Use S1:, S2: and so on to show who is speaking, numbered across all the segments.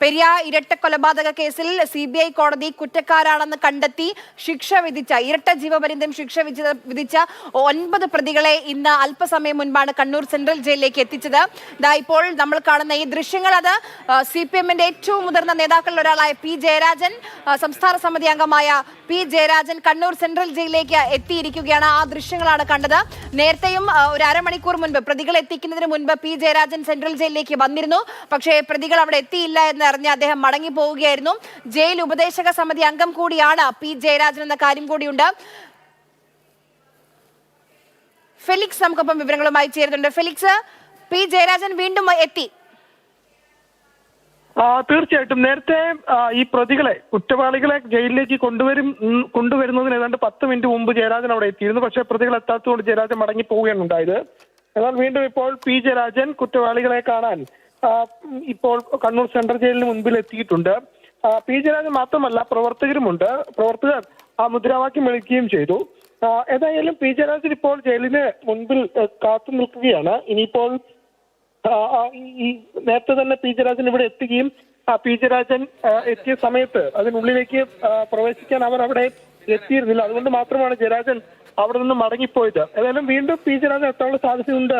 S1: പെരിയ ഇരട്ട കൊലപാതക കേസിൽ CBI കോടതി കുറ്റക്കാരാണെന്ന് കണ്ടെത്തി ശിക്ഷ വിധിച്ച ഇരട്ട ജീവപര്യന്തം ശിക്ഷ വിധിച്ച 9 പ്രതികളെ ഇന്ന് അല്പസമയം മുൻപാണ് കണ്ണൂർ സെൻട്രൽ ജയിലിലേക്ക് എത്തിച്ചത്. ഇപ്പോൾ നമ്മൾ കാണുന്ന ഈ ദൃശ്യങ്ങൾ അത് CPM-ന്റെ ഏറ്റവും മുതിർന്ന നേതാക്കളിൽ ഒരാളായ P. ജയരാജൻ, സംസ്ഥാന സമിതി അംഗമായ P. ജയരാജൻ കണ്ണൂർ സെൻട്രൽ ജയിലിലേക്ക് എത്തിയിരിക്കുകയാണ്. ആ ദൃശ്യങ്ങളാണ് കണ്ടത്. നേരത്തെയും ഒരു അരമണിക്കൂർ മുൻപ് പ്രതികളെ എത്തിക്കുന്നതിന് മുൻപ് P. ജയരാജൻ സെൻട്രൽ ജയിലിലേക്ക് വന്നിരുന്നു. പക്ഷേ പ്രതികൾ അവിടെ എത്തിയില്ല എന്നറിഞ്ഞ് അദ്ദേഹം മടങ്ങി പോവുകയായിരുന്നു. ജയിൽ ഉപദേശക സമിതി അംഗം കൂടിയാണ് P. ജയരാജൻ എന്ന കാര്യം കൂടിയുണ്ട്. ഫെലിക്സ് നമുക്കൊപ്പം വിവരങ്ങളുമായി ചേരുന്നുണ്ട്. Felix, P. ജയരാജൻ വീണ്ടും എത്തി.
S2: തീർച്ചയായിട്ടും നേരത്തെ ഈ പ്രതികളെ കുറ്റവാളികളെ ജയിലിലേക്ക് കൊണ്ടുവരുന്നതിന് ഏതാണ്ട് 10 മിനിറ്റ് മുമ്പ് ജയരാജൻ അവിടെ എത്തിയിരുന്നു. പക്ഷേ പ്രതികൾ എത്താത്തതുകൊണ്ട് ജയരാജൻ മടങ്ങി പോവുകയാണ് ഉണ്ടായത്. എന്നാൽ വീണ്ടും ഇപ്പോൾ P. ജയരാജൻ കുറ്റവാളികളെ കാണാൻ ഇപ്പോൾ കണ്ണൂർ സെൻട്രൽ ജയിലിന് മുൻപിൽ എത്തിയിട്ടുണ്ട്. P. ജയരാജൻ മാത്രമല്ല, പ്രവർത്തകരുമുണ്ട്. പ്രവർത്തകർ മുദ്രാവാക്യം വിളിക്കുകയും ചെയ്തു. ഏതായാലും P. ജയരാജൻ ഇപ്പോൾ ജയിലിന് മുൻപിൽ കാത്തു നിൽക്കുകയാണ്. ഇനിയിപ്പോൾ ഈ നേരത്തെ തന്നെ P. ജയരാജൻ ഇവിടെ എത്തുകയും P. ജയരാജൻ എത്തിയ സമയത്ത് അതിനുള്ളിലേക്ക് പ്രവേശിക്കാൻ അവർ അവിടെ എത്തിയിരുന്നില്ല. അതുകൊണ്ട് മാത്രമാണ് ജയരാജൻ അവിടെ നിന്ന് മടങ്ങിപ്പോയത്. ഏതായാലും വീണ്ടും P. ജയരാജൻ എത്താനുള്ള സാധ്യതയുണ്ട്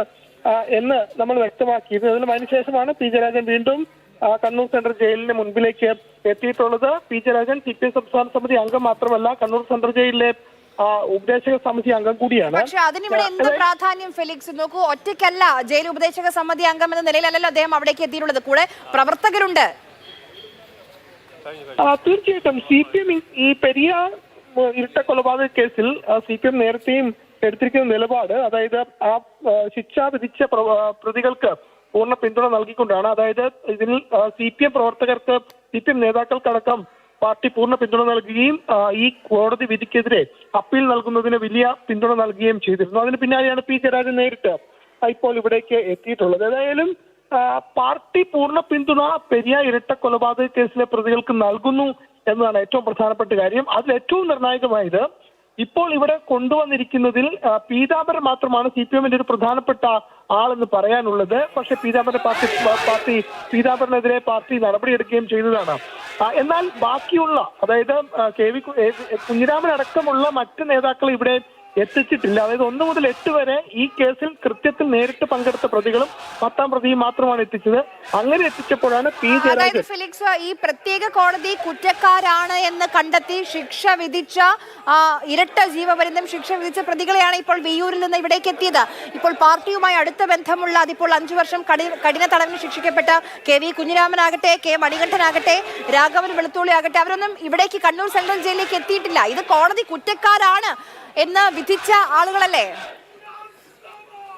S2: എന്ന് നമ്മൾ വ്യക്തമാക്കിയത്. അതിനുശേഷമാണ് P. ജയരാജൻ വീണ്ടും കണ്ണൂർ സെൻട്രൽ ജയിലിന് മുൻപിലേക്ക് എത്തിയിട്ടുള്ളത്. P. ജയരാജൻ CPM സംസ്ഥാന സമിതി അംഗം മാത്രമല്ല, കണ്ണൂർ സെൻട്രൽ ജയിലിലെ ഉപദേശക സമിതി അംഗം കൂടിയാണ്.
S1: പക്ഷെ അതിനിവിടെ എന്ത് പ്രാധാന്യം ഫെലിക്സ്? നോക്കൂ, ഒറ്റയ്ക്കല്ല ജയിൽ ഉപദേശക സമിതി അംഗം എന്ന നിലയിലല്ലല്ലോ അദ്ദേഹം അവിടേക്ക് എത്തിയിട്ടുള്ളത്, കൂടെ പ്രവർത്തകരുണ്ട്.
S2: തീർച്ചയായിട്ടും CPM ഈ പെരിയ ഇരട്ട കൊലപാതക കേസിൽ CPM നേരത്തെയും എടുത്തിരിക്കുന്ന നിലപാട്, അതായത് ആ ശിക്ഷ വിധിച്ച പ്രതികൾക്ക് പൂർണ്ണ പിന്തുണ നൽകിക്കൊണ്ടാണ്. അതായത് ഇതിൽ CPM പ്രവർത്തകർക്ക്, CPM നേതാക്കൾക്കടക്കം പാർട്ടി പൂർണ്ണ പിന്തുണ നൽകുകയും ഈ കോടതി വിധിക്കെതിരെ അപ്പീൽ നൽകുന്നതിന് വലിയ പിന്തുണ നൽകുകയും ചെയ്തിരുന്നു. അതിന് പിന്നാലെയാണ് P. ജയരാജൻ നേരിട്ട് ഇപ്പോൾ ഇവിടേക്ക് എത്തിയിട്ടുള്ളത്. ഏതായാലും പാർട്ടി പൂർണ്ണ പിന്തുണ പെരിയ ഇരട്ട കൊലപാതക കേസിലെ പ്രതികൾക്ക് നൽകുന്നു എന്നതാണ് ഏറ്റവും പ്രധാനപ്പെട്ട കാര്യം. അതിൽ ഏറ്റവും നിർണായകമായത് ഇപ്പോൾ ഇവിടെ കൊണ്ടുവന്നിരിക്കുന്നതിൽ പീതാംബരൻ മാത്രമാണ് CPM-ന്റെ ഒരു പ്രധാനപ്പെട്ട ആളെന്ന് പറയാനുള്ളത്. പക്ഷെ പീതാംബരനെതിരെ പാർട്ടി നടപടിയെടുക്കുകയും ചെയ്തതാണ്. എന്നാൽ ബാക്കിയുള്ള, അതായത് കുഞ്ഞിരാമൻ അടക്കമുള്ള മറ്റ് നേതാക്കൾ ഇവിടെ എത്തിച്ചിട്ടില്ല. അതായത് 1 മുതൽ 8 വരെ ഈ കേസിൽ കൃത്യത്തിൽ നേരിട്ട് പങ്കെടുത്ത പ്രതികളും 10ാം പ്രതിയും മാത്രമാണ് എത്തിച്ചത്. അങ്ങനെ എത്തിച്ചപ്പോഴാണ് P. ജയരാജൻ
S1: ഫെലിക്സ്, ഈ പ്രത്യേക കോടതി കുറ്റക്കാരാണ് എന്ന് കണ്ടെത്തി ശിക്ഷ വിധിച്ച ഇരട്ട ജീവപര്യന്തം ശിക്ഷ വിധിച്ച പ്രതികളെയാണ് ഇപ്പോൾ വിയ്യൂരിൽ നിന്ന് ഇവിടേക്ക് എത്തിയത്. ഇപ്പോൾ പാർട്ടിയുമായി അടുത്ത ബന്ധമുള്ള, അതിപ്പോൾ 5 വർഷം കഠിന തടവിന് ശിക്ഷിക്കപ്പെട്ട KV കുഞ്ഞിരാമനാകട്ടെ, K. മണികണ്ഠനാകട്ടെ, രാഘവൻ വെളുത്തുള്ളി ആകട്ടെ, അവരൊന്നും ഇവിടേക്ക് കണ്ണൂർ സെൻട്രൽ ജയിലിലേക്ക് എത്തിയിട്ടില്ല. ഇത് കോടതി കുറ്റക്കാരാണ് എന്ന് വിധിച്ച ആളുകളല്ലേ?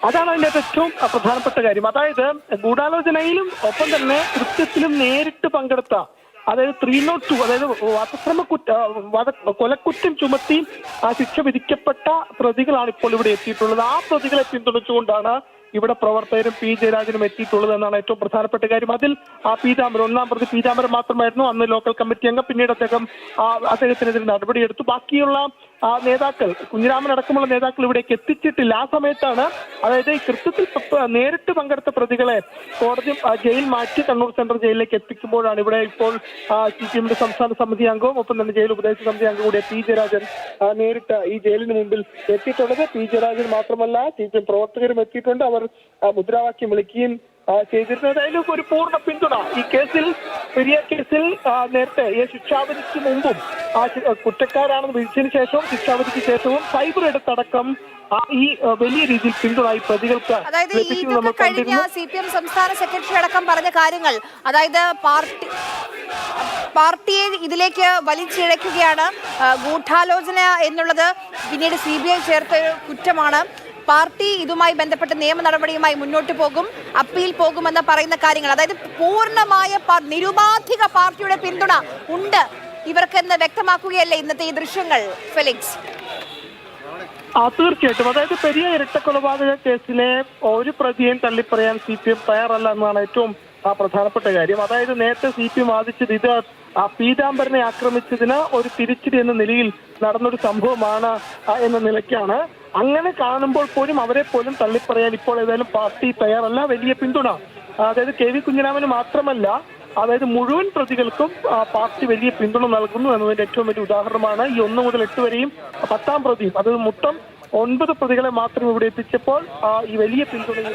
S2: അതാണ് അതിന്റെ ഏറ്റവും പ്രധാനപ്പെട്ട കാര്യം. അതായത് ഗൂഢാലോചനയിലും ഒപ്പം തന്നെ കൃത്യത്തിലും നേരിട്ട് പങ്കെടുത്ത, അതായത് 302, അതായത് കൊലക്കുറ്റം ചുമത്തി ശിക്ഷ വിധിക്കപ്പെട്ട പ്രതികളാണ് ഇപ്പോൾ ഇവിടെ എത്തിയിട്ടുള്ളത്. ആ പ്രതികളെ പിന്തുണച്ചുകൊണ്ടാണ് ഇവിടെ പ്രവർത്തകരും P. ജയരാജനും എത്തിയിട്ടുള്ളത് എന്നാണ് ഏറ്റവും പ്രധാനപ്പെട്ട കാര്യം. അതിൽ പീതാംബരൻ, 1ാം പ്രതി പീതാംബരൻ മാത്രമായിരുന്നു അന്ന് ലോക്കൽ കമ്മിറ്റി അംഗം. പിന്നീട് അദ്ദേഹത്തിനെതിരെ നടപടിയെടുത്തു. ബാക്കിയുള്ള നേതാക്കൾ, കുഞ്ഞിരാമൻ അടക്കമുള്ള നേതാക്കൾ ഇവിടേക്ക് എത്തിച്ചിട്ടില്ല. ആ സമയത്താണ്, അതായത് ഈ കൃത്യത്തിൽ നേരിട്ട് പങ്കെടുത്ത പ്രതികളെ കോടതി ജയിൽ മാറ്റി കണ്ണൂർ സെൻട്രൽ ജയിലിലേക്ക് എത്തിക്കുമ്പോഴാണ് ഇവിടെ ഇപ്പോൾ CPM-ന്റെ സംസ്ഥാന സമിതി അംഗവും ഒപ്പം തന്നെ ജയിൽ ഉപദേശക സമിതി അംഗം കൂടിയ P. ജയരാജൻ നേരിട്ട് ഈ ജയിലിന് മുമ്പിൽ എത്തിയിട്ടുള്ളത്. P. ജയരാജൻ മാത്രമല്ല, CPM പ്രവർത്തകരും എത്തിയിട്ടുണ്ട്. അവർ മുദ്രാവാക്യം വിളിക്കുകയും ചെയ്തിരുന്നത്. അതിലും ഒരു പൂർണ്ണ പിന്തുണ ഈ കേസിൽ, പെരിയ കേസിൽ നേരത്തെ ഈ ശിക്ഷാവിധിക്ക് മുമ്പും കുറ്റക്കാരാണെന്ന് വിധിച്ചതിന് ശേഷവും ശിക്ഷാവിധിക്ക് ശേഷവും സൈബർ എടുത്തടക്കം ഈ വലിയ രീതിയിൽ പിന്തുണ ഈ പ്രതികൾക്ക്.
S1: അതായത് ഈ കഴിഞ്ഞ CPM സംസ്ഥാന സെക്രട്ടറി അടക്കം പറഞ്ഞ കാര്യങ്ങൾ, അതായത് പാർട്ടിയെ ഇതിലേക്ക് വലിച്ചിഴയ്ക്കുകയാണ്, ഗൂഢാലോചന എന്നുള്ളത് പിന്നീട് CBI ചേർത്ത കുറ്റമാണ്, പാർട്ടി ഇതുമായി ബന്ധപ്പെട്ട നിയമ നടപടിയുമായി മുന്നോട്ട് പോകും, അപ്പീൽ പോകുമെന്ന് പറയുന്ന കാര്യങ്ങൾ, അതായത് പൂർണ്ണമായ നിരുപാധിക പാർട്ടിയുടെ പിന്തുണ ഉണ്ട് ഇവർക്കെന്ന് വ്യക്തമാക്കുകയല്ലേ ഇന്നത്തെ ഈ ദൃശ്യങ്ങൾ ഫെലിക്സ്?
S2: തീർച്ചയായിട്ടും. അതായത് പെരിയ ഇരട്ട കൊലപാതക കേസിലെ ഒരു പ്രതിയെയും തള്ളിപ്പറയാൻ CPM തയ്യാറല്ല എന്നാണ് ഏറ്റവും പ്രധാനപ്പെട്ട കാര്യം. അതായത് നേരത്തെ CPM വാദിച്ചത് ഇത് പീതാംബരനെ ആക്രമിച്ചതിന് ഒരു തിരിച്ചടി എന്ന നിലയിൽ നടന്നൊരു സംഭവമാണ് എന്ന നിലയ്ക്കാണ്. അങ്ങനെ കാണുമ്പോൾ പോലും അവരെ പോലും തള്ളിപ്പറയാൻ ഇപ്പോൾ ഏതായാലും പാർട്ടി തയ്യാറല്ല. വലിയ പിന്തുണ, അതായത് KV കുഞ്ഞിരാമന് മാത്രമല്ല അതായത് മുഴുവൻ പ്രതികൾക്കും പാർട്ടി വലിയ പിന്തുണ നൽകുന്നു എന്നതിന്റെ ഏറ്റവും വലിയ ഉദാഹരണമാണ് ഈ 1 മുതൽ 8 വരെയും 10-ാം പ്രതിയും. അത് മൊത്തം 9 പ്രതികളെ മാത്രം ഇവിടെ എത്തിച്ചപ്പോൾ ഈ വലിയ പിന്തുണ